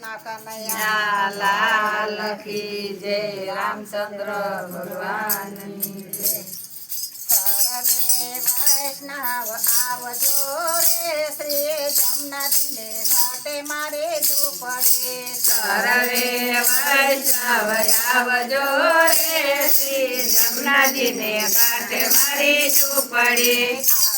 કૃષ્ણ કનૈયા લાલ કી જય રામચંદ્ર ભગવાનની જય સર્વે વૈષ્ણવ આવજો રે શ્રી જમનાજીને ઘાટે મારે ઝૂંપડે સર્વે વૈષ્ણવ આવજો રે શ્રી જમનાજીને ઘાટે મારી ઝૂંપડી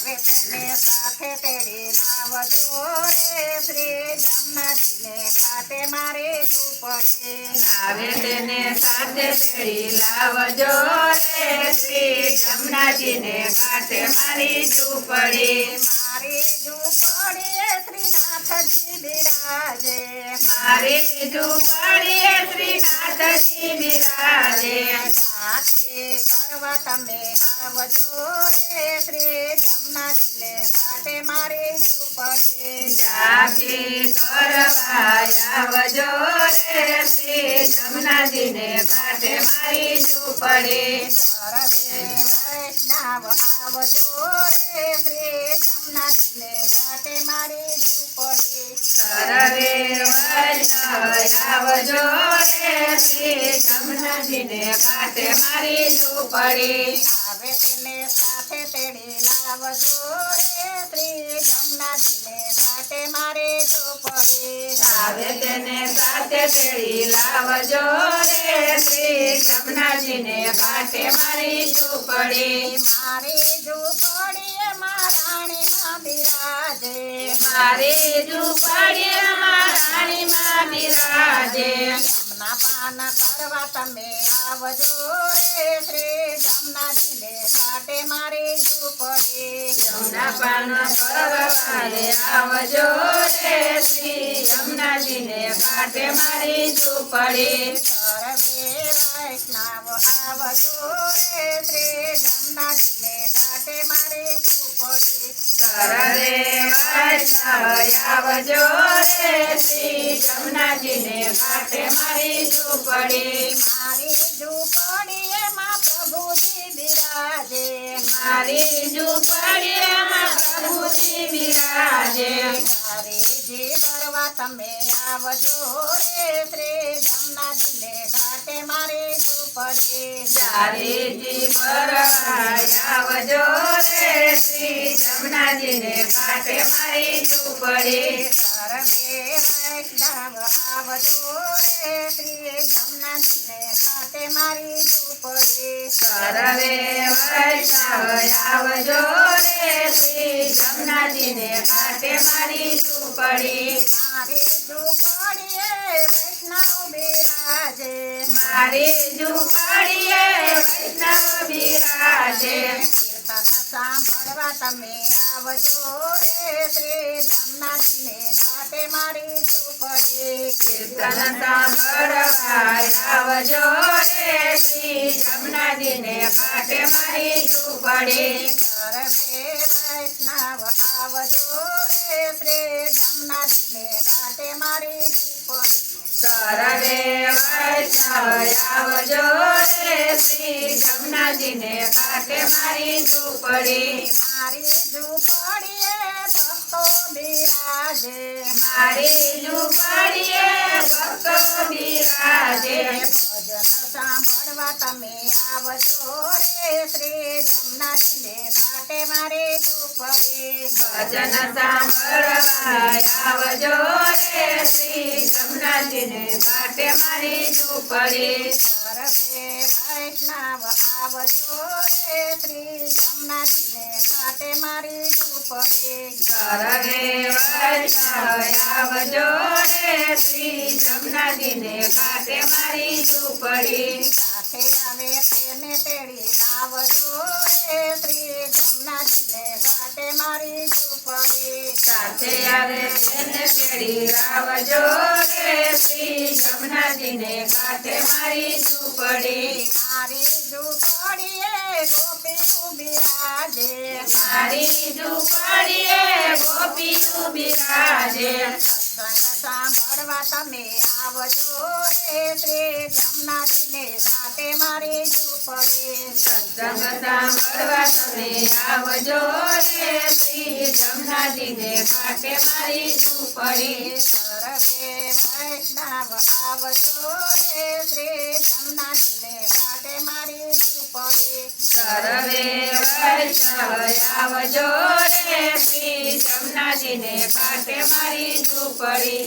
આવે તેને સાથે તેડી લાવજો રે શ્રી જમનાજીને ઘાટે મારે ઝૂંપડે આવે તેને સાથે તેડી લાવજો રે શ્રી જમનાજીને ઘાટે મારી ઝૂંપડી મારી ઝૂંપડીએ શ્રીનાથજી બિરાજે મારી ઝૂંપડીએ શ્રીનાથજી બિરાજે સાથે કરવા તમે આવજો રે શ્રી જમનાજીને ઘાટે મારી ઝૂંપડી જાગી કરવા આવજો રે શ્રી જમનાજીને ઘાટે મારી ઝૂંપડી સર્વે વૈષ્ણવ આવજો રે શ્રી જમનાજીને ઘાટે મારી ઝૂંપડી સર્વે વૈષ્ણવ આવજો રે શ્રી જમનાજીને ઘાટે મારી ઝૂંપડી આવે તેને સાથે તેડી લાવજો રે શ્રી જમનાજીને ઘાટે મારે ઝૂંપડી આવે તેને સાથે તેડી લાવજો રે શ્રી જમનાજીને ઘાટે મારી ઝૂંપડી મારી ઝૂંપડીએ મહારાણીમાં બિરાજે મારી ઝૂંપડીમાં રાણીમાં બિરાજે જમના પાન કરવા તમે આવજો રે શ્રી જમનાજીને ઘાટે મારી ઝૂંપડી જમના પાન કરવાને આવજો રે શ્રી જમનાજીને ઘાટે મારી ઝૂંપડી સર્વે વૈષ્ણવ આવજો રે શ્રી જમનાજીને ઘાટે મારી ઝૂંપડી સર્વે વૈષ્ણવ આવજો રે શ્રી જમનાજીને ઘાટે મારી ઝૂંપડી મારી ઝૂંપડીએમાં પ્રભુજી બિરાજે મારી ઝૂંપડીમાં પ્રભુજી બિરાજે હરિજી કરવા તમે આવજો રે શ્રી જમનાજીને ઘાટે મારી ઝૂંપડી જારીજી ભરવા આવજો રે શ્રી જમનાજીને ઘાટે મારી ઝૂંપડી સર્વે વૈષ્ણવ આવજો રે શ્રી જમનાજીને ઘાટે મારી ઝૂંપડી સર્વે વૈષ્ણવ આવજો રે શ્રી જમનાજીને ઘાટે મારી ઝૂંપડી મારી ઝૂંપડીએ વૈષ્ણવ બિરાજે મારી ઝૂંપડીએ વૈષ્ણવ બિરાજે કીર્તન સાંભળવા તમે આવજો રે શ્રી જમનાજીને ઘાટે મારી ઝૂંપડી કીર્તન સાંભળવા આવજો રે શ્રી જમનાજીને ઘાટે મારી ઝૂંપડી સર્વે વૈષ્ણવ આવજો રે શ્રી જમનાજીને ઘાટે મારી ઝૂંપડી સર્વે વૈષ્ણવ આવજો રે શ્રી જમનાજીને ઘાટે મારી ઝૂંપડી મારી ઝૂંપડીએ ભક્તો બિરાજે મારી ઝૂંપડીએ ભક્તો બિરાજે ભજન સાંભળવા તમે આવજો રે શ્રી જમનાજીને ઘાટે મારી ઝૂંપડી ભજન સાંભળવા આવજો રે શ્રી જમનાજીને ઘાટે મારી ઝૂંપડી સર્વે વૈષ્ણવ આવજો રે શ્રી જમનાજીને ઘાટે મારી ઝૂંપડી સર્વે વૈષ્ણવ આવજો રે શ્રી જમનાજીને ઘાટે મારી ઝૂંપડી સાથે આવે તેને તેડી લાવજો રે શ્રી જમનાજીને ઘાટે મારી ઝૂંપડી સાથે આવે તેને તેડી લાવજો રે શ્રી જમનાજીને ઘાટે મારી ઝૂંપડી મારી ઝૂંપડીએ ગોપીઓ બિરાજે મારી ઝૂંપડીએ ગોપીઓ બિરાજે સત્સંગ સાંભળવા તમે આવજો રે શ્રી જમનાજીને ઘાટે મારી ઝૂંપડી સત્સંગ સાંભળવા તમે આવજો રે શ્રી જમનાજીને ઘાટે મારી ઝૂંપડી સર્વે વૈષ્ણવ આવજો રે શ્રી જમનાજીને ઘાટે મારી ઝૂંપડી સર્વે વૈષ્ણવ આવજો રે શ્રી જમનાજીને ઘાટે મારી ઝૂંપડી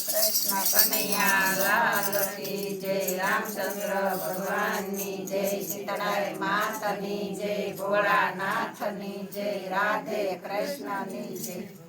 કૃષ્ણ કનૈયા લાલ કી જય રામચંદ્ર ભગવાનની જય સીતારામ માતની જય ભોળાનાથની જય રાધે કૃષ્ણની જય